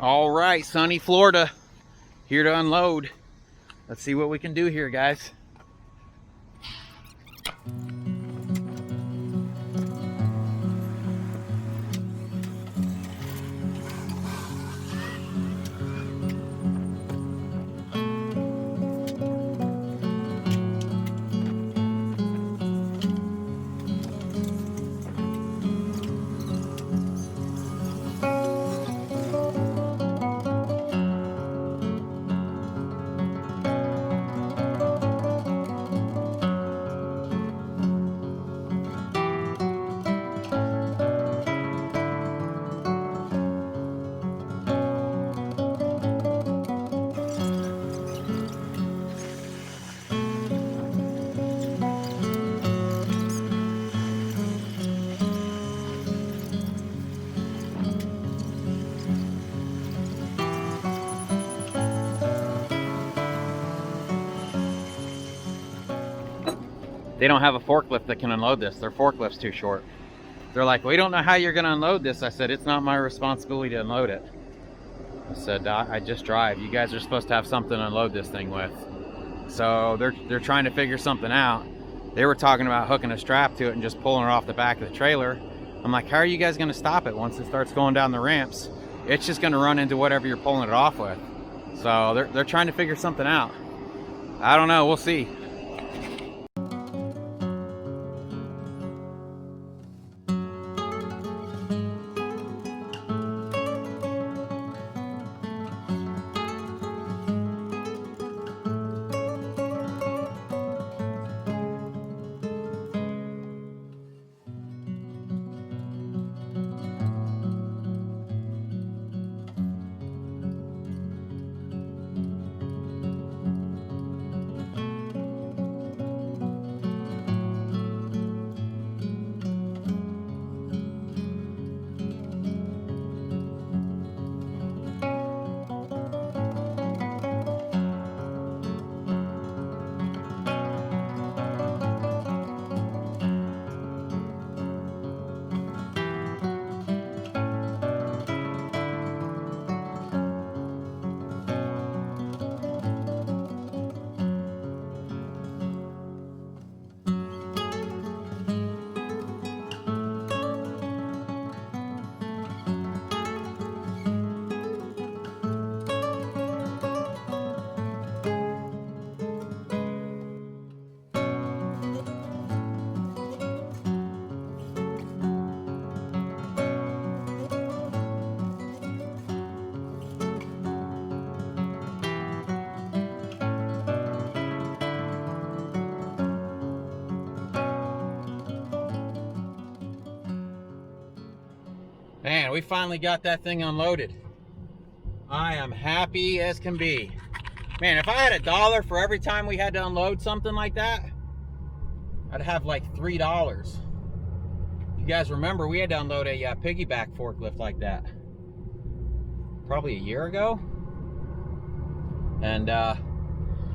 All right, sunny Florida, here to unload. Let's see what we can do here, guys. They don't have a forklift that can unload this. Their forklift's too short. They're like, we don't know how you're gonna unload this. I said, it's not my responsibility to unload it. I said, I just drive. You guys are supposed to have something to unload this thing with. So they're trying to figure something out. They were talking about hooking a strap to it and just pulling it off the back of the trailer. I'm like, how are you guys gonna stop it once it starts going down the ramps? It's just gonna run into whatever you're pulling it off with. So they're trying to figure something out. I don't know, we'll see. Man, we finally got that thing unloaded. I am happy as can be. Man, if I had $1 for every time we had to unload something like that, I'd have like $3. If you guys remember, we had to unload a piggyback forklift like that probably a year ago. And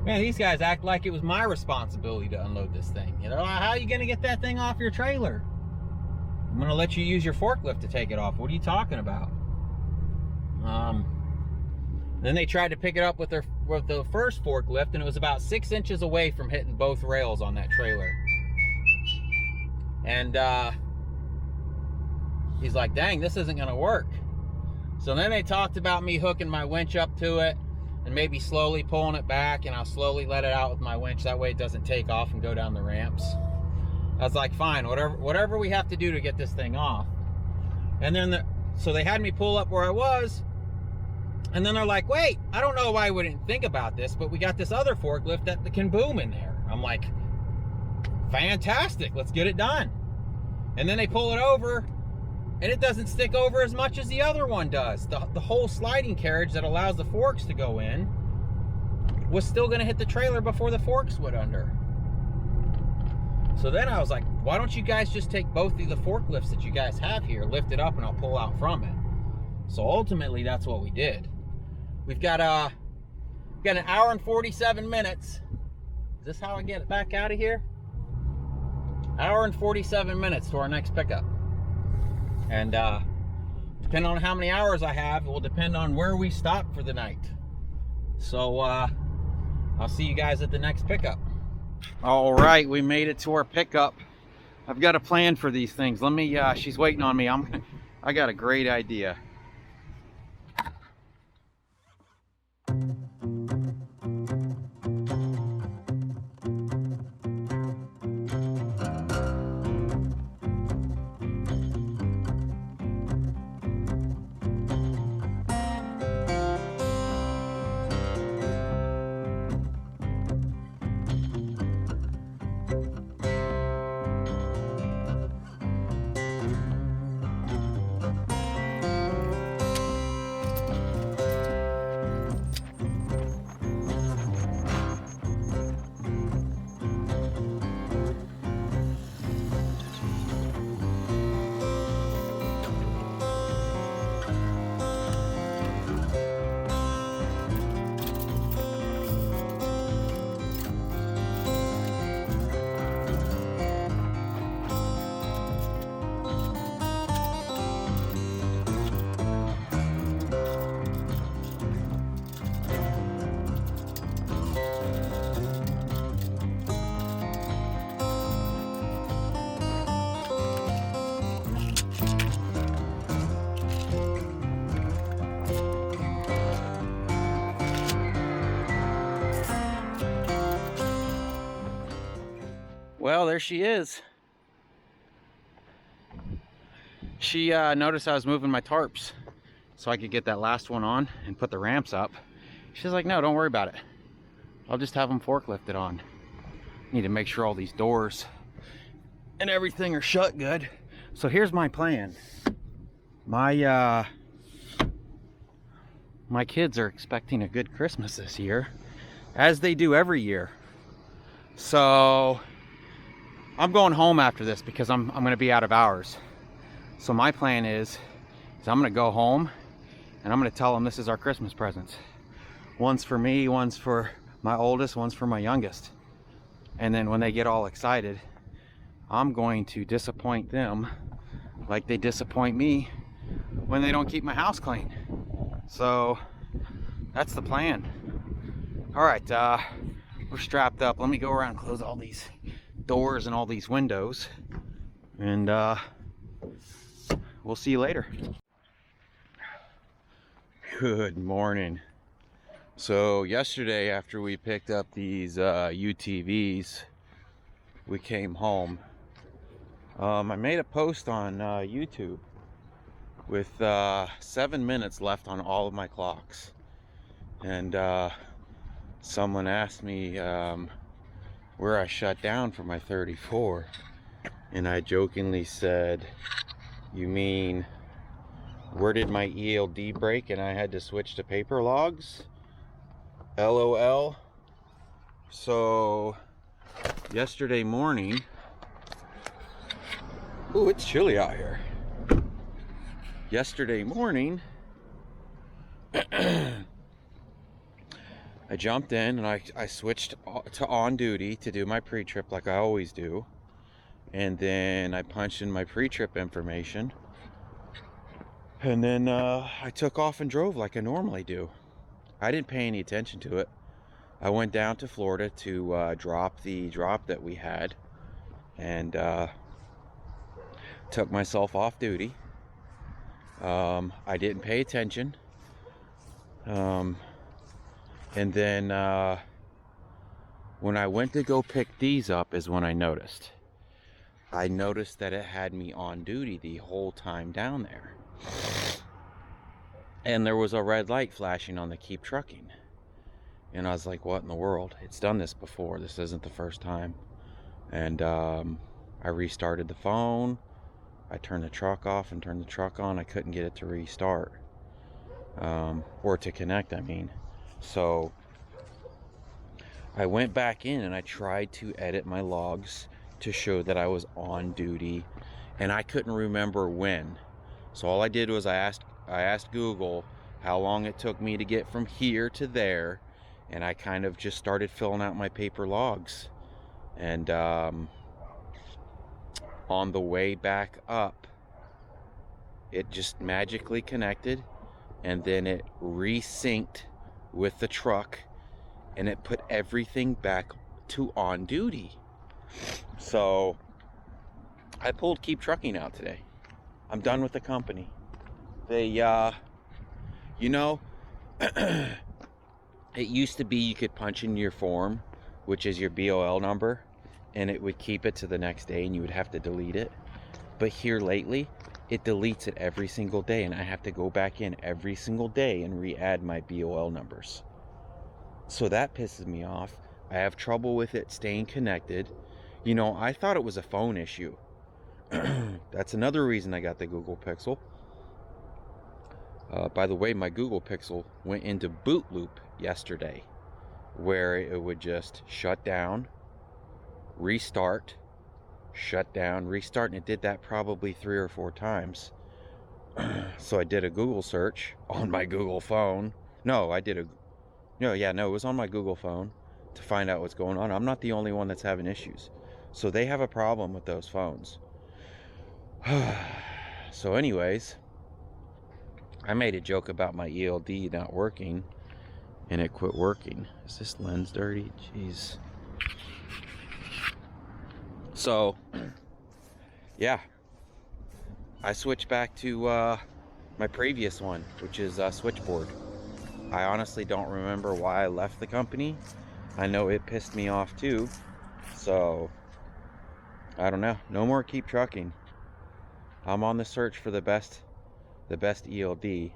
man, these guys act like it was my responsibility to unload this thing. You know, how are you gonna get that thing off your trailer? I'm gonna let you use your forklift to take it off. What are you talking about? Then they tried to pick it up with the first forklift, and it was about 6 inches away from hitting both rails on that trailer. And he's like, dang, this isn't gonna work. So then they talked about me hooking my winch up to it and maybe slowly pulling it back, and I'll slowly let it out with my winch. That way it doesn't take off and go down the ramps. I was like, fine, whatever we have to do to get this thing off. And then, so they had me pull up where I was, and then they're like, wait, I don't know why we didn't think about this, but we got this other forklift that can boom in there. I'm like, fantastic, let's get it done. And then they pull it over, and it doesn't stick over as much as the other one does. The whole sliding carriage that allows the forks to go in was still gonna hit the trailer before the forks went under. So then I was like, why don't you guys just take both of the forklifts that you guys have here, lift it up, and I'll pull out from it. So ultimately, that's what we did. We've got an hour and 47 minutes. Is this how I get it back out of here? Hour and 47 minutes to our next pickup. And depending on how many hours I have, it will depend on where we stop for the night. So I'll see you guys at the next pickup. All right, we made it to our pickup. I've got a plan for these things. Let me, she's waiting on me. I got a great idea. Well, there she is. She noticed I was moving my tarps so I could get that last one on and put the ramps up. She's like, no, don't worry about it. I'll just have them forklifted on. Need to make sure all these doors and everything are shut good. So here's my plan. My kids are expecting a good Christmas this year, as they do every year. So I'm going home after this because I'm going to be out of hours. So my plan is I'm going to go home and I'm going to tell them this is our Christmas presents. One's for me, one's for my oldest, one's for my youngest. And then when they get all excited, I'm going to disappoint them like they disappoint me when they don't keep my house clean. So that's the plan. All right, we're strapped up. Let me go around and close all these doors and all these windows, and we'll see you later. Good morning. So yesterday, after we picked up these UTVs, we came home. I made a post on YouTube with 7 minutes left on all of my clocks, and someone asked me where I shut down for my 34, and I jokingly said, you mean where did my ELD break and I had to switch to paper logs? LOL. So yesterday morning, ooh, it's chilly out here. Yesterday morning I jumped in and I switched to on duty to do my pre-trip like I always do. And then I punched in my pre-trip information. And then I took off and drove like I normally do. I didn't pay any attention to it. I went down to Florida to drop the drop that we had. And took myself off duty. I didn't pay attention. And then when I went to go pick these up is when I noticed. I noticed that it had me on duty the whole time down there. And there was a red light flashing on the Keep Trucking. And I was like, what in the world? It's done this before. This isn't the first time. And I restarted the phone. I turned the truck off and turned the truck on. I couldn't get it to restart. Or to connect, I mean. So I went back in and I tried to edit my logs to show that I was on duty, and I couldn't remember when. So all I did was I asked Google how long it took me to get from here to there, and I kind of just started filling out my paper logs. And on the way back up, it just magically connected, and then it resynced with the truck, and it put everything back to on duty. So I pulled Keep Trucking out today. I'm done with the company. They you know, it used to be you could punch in your form, which is your BOL number, and it would keep it to the next day and you would have to delete it. But here lately, it deletes it every single day, and I have to go back in every single day and re-add my BOL numbers. So that pisses me off. I have trouble with it staying connected. You know, I thought it was a phone issue. That's another reason I got the Google Pixel. By the way, my Google Pixel went into boot loop yesterday, where it would just shut down, restart, shut down, restart, and it did that probably 3 or 4 times. So I did a Google search on my Google phone. No, it was on my Google phone to find out what's going on. I'm not the only one that's having issues. So they have a problem with those phones. So anyways, I made a joke about my ELD not working, and it quit working. Is this lens dirty? Jeez. So, yeah, I switched back to my previous one, which is switchboard. I honestly don't remember why I left the company. I know it pissed me off too. So, I don't know. No more Keep Trucking. I'm on the search for the best ELD.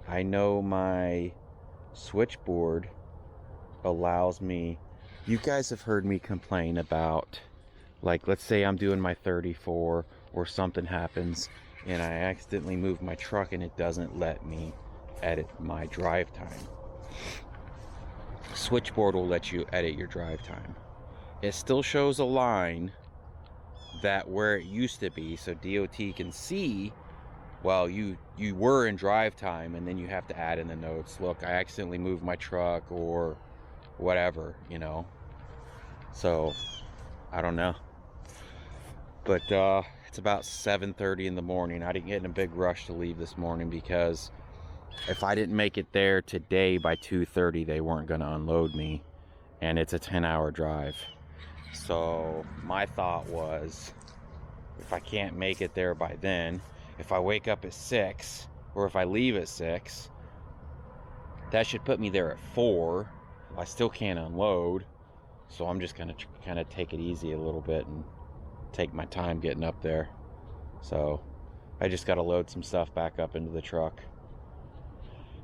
I know my switchboard allows me. You guys have heard me complain about, like, let's say I'm doing my 34 or something happens and I accidentally move my truck and it doesn't let me edit my drive time. Switchboard will let you edit your drive time. It still shows a line that where it used to be, so DOT can see, well, you were in drive time, and then you have to add in the notes, look, I accidentally moved my truck or whatever, you know. So I don't know, but it's about 7:30 in the morning. I didn't get in a big rush to leave this morning, because if I didn't make it there today by 2:30, they weren't going to unload me, and it's a 10-hour drive. So my thought was, if I can't make it there by then, if I wake up at 6, or if I leave at 6, that should put me there at 4. I still can't unload, so I'm just gonna kind of take it easy a little bit and take my time getting up there. So I just got to load some stuff back up into the truck,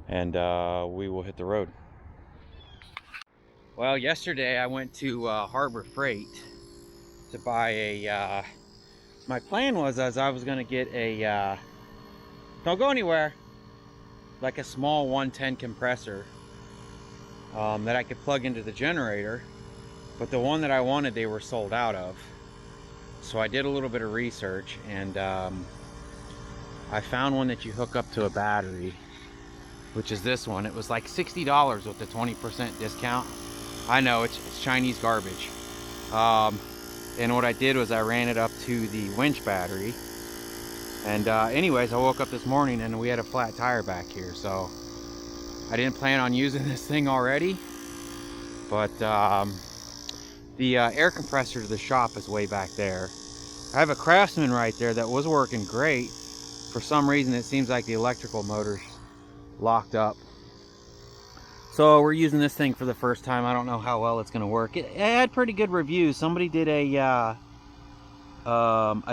and we will hit the road. Well, yesterday I went to Harbor Freight to buy a my plan was, as I was going to get a don't go anywhere, like a small 110 compressor that I could plug into the generator, but the one that I wanted they were sold out of. So I did a little bit of research, and I found one that you hook up to a battery, which is this one. It was like $60 with the 20% discount. I know it's Chinese garbage. And what I did was I ran it up to the winch battery, and anyways, I woke up this morning and we had a flat tire back here, so I didn't plan on using this thing already, but the air compressor to the shop is way back there. I have a Craftsman right there that was working great. For some reason it seems like the electrical motor's locked up. So we're using this thing for the first time. I don't know how well it's going to work. It had pretty good reviews. Somebody did a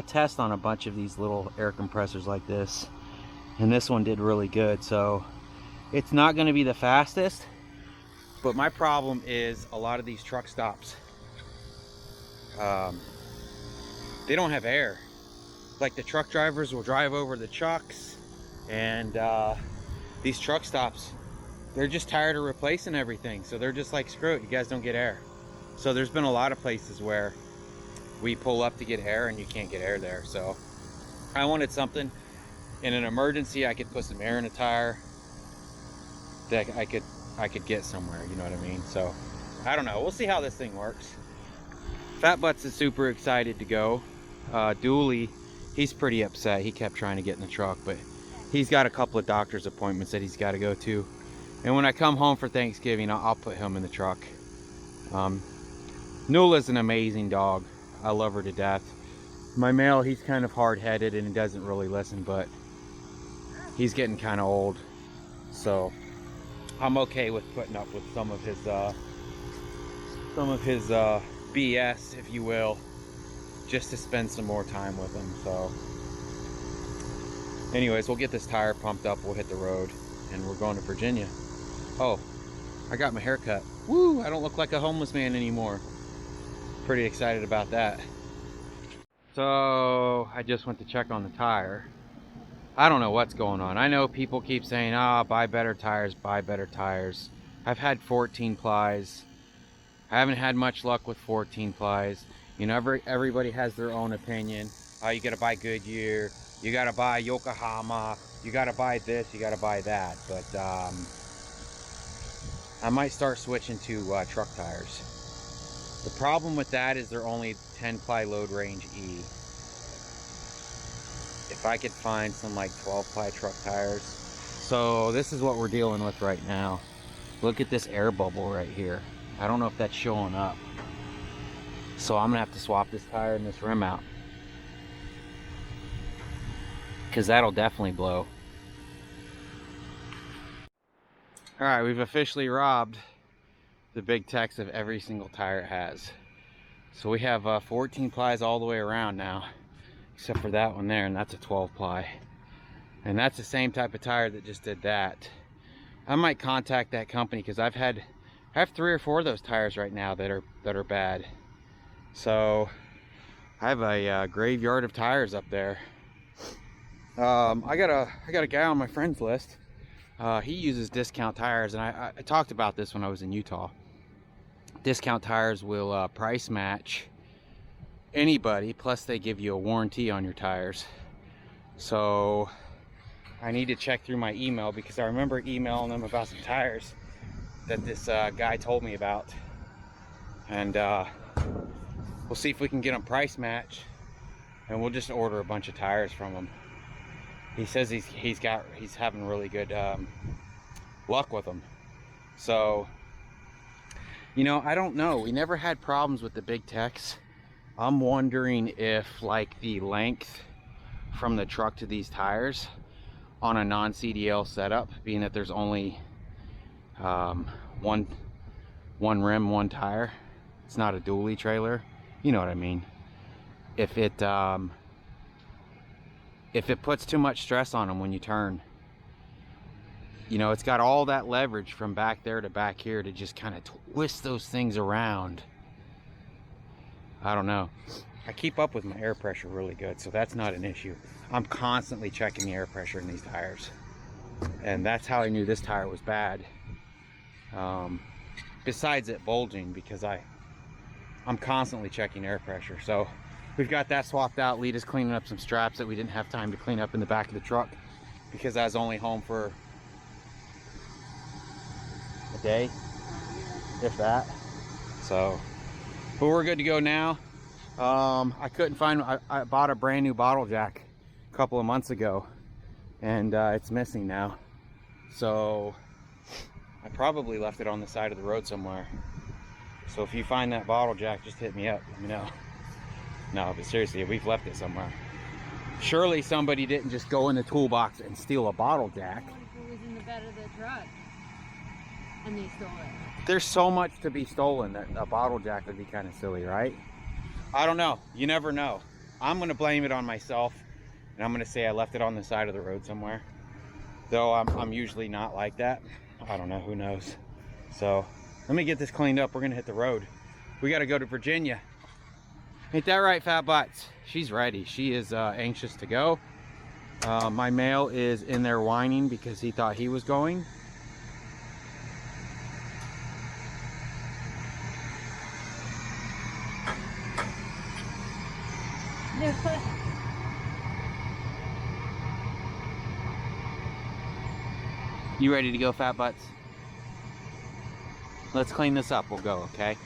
test on a bunch of these little air compressors like this, and this one did really good. So it's not going to be the fastest, but my problem is a lot of these truck stops, they don't have air. Like, the truck drivers will drive over the trucks, and these truck stops, they're just tired of replacing everything, so they're just like, screw it, you guys don't get air. So there's been a lot of places where we pull up to get air and you can't get air there. So I wanted something in an emergency. I could put some air in a tire that I could get somewhere, you know what I mean? So I don't know, we'll see how this thing works. Fat Butts is super excited to go. Dooley he's pretty upset. He kept trying to get in the truck, but he's got a couple of doctor's appointments that he's got to go to. And when I come home for Thanksgiving, I'll put him in the truck. Nula's an amazing dog. I love her to death. My male, he's kind of hard-headed and he doesn't really listen, but he's getting kind of old. So I'm okay with putting up with some of his BS, if you will, just to spend some more time with him. So anyways, we'll get this tire pumped up, we'll hit the road, and we're going to Virginia. Oh, I got my hair cut. Woo, I don't look like a homeless man anymore. Pretty excited about that. So I just went to check on the tire. I don't know what's going on. I know people keep saying, buy better tires, buy better tires. I've had 14 plies. I haven't had much luck with 14 plies. You know, everybody has their own opinion. You gotta buy Goodyear, you gotta buy Yokohama, you gotta buy this, you gotta buy that. But I might start switching to truck tires. The problem with that is they're only 10 ply load range E. If I could find some like 12 ply truck tires. So this is what we're dealing with right now. Look at this air bubble right here. I don't know if that's showing up. So I'm gonna have to swap this tire and this rim out, because that'll definitely blow. All right, we've officially robbed the Big Tex of every single tire it has. So we have 14 plies all the way around now, except for that one there, and that's a 12 ply. And that's the same type of tire that just did that. I might contact that company, because I have 3 or 4 of those tires right now that are bad. So I have a graveyard of tires up there. I got a guy on my friends list. He uses discount tires, and I talked about this when I was in Utah. Discount tires will price match anybody, plus they give you a warranty on your tires. So I need to check through my email, because I remember emailing them about some tires that this guy told me about, and we'll see if we can get them price match, and we'll just order a bunch of tires from him. He says he's having really good luck with them. So, you know, I don't know. We never had problems with the Big Tex. I'm wondering if, like, the length from the truck to these tires on a non-CDL setup, being that there's only one rim, one tire, it's not a dually trailer, you know what I mean, if it puts too much stress on them when you turn, you know, it's got all that leverage from back there to back here to just kind of twist those things around. I don't know. I keep up with my air pressure really good, so that's not an issue. I'm constantly checking the air pressure in these tires, and that's how I knew this tire was bad. Besides it bulging, because I'm constantly checking air pressure. So we've got that swapped out. Lita's cleaning up some straps that we didn't have time to clean up in the back of the truck, because I was only home for a day, if that. So, but we're good to go now. I couldn't find, I bought a brand new bottle jack a couple of months ago, and it's missing now. So I probably left it on the side of the road somewhere. So if you find that bottle jack, just hit me up, let me know. No, but seriously, we've left it somewhere. Surely somebody didn't just go in the toolbox and steal a bottle jack. What if it was in the bed of the truck and they stole it? There's so much to be stolen that a bottle jack would be kind of silly, right? I don't know. You never know. I'm going to blame it on myself, and I'm going to say I left it on the side of the road somewhere. Though I'm usually not like that. I don't know. Who knows? So let me get this cleaned up. We're going to hit the road. We got to go to Virginia. Ain't that right, Fat Butts? She's ready. She is anxious to go. My male is in there whining because he thought he was going. You ready to go, Fat Butts? Let's clean this up. We'll go, okay?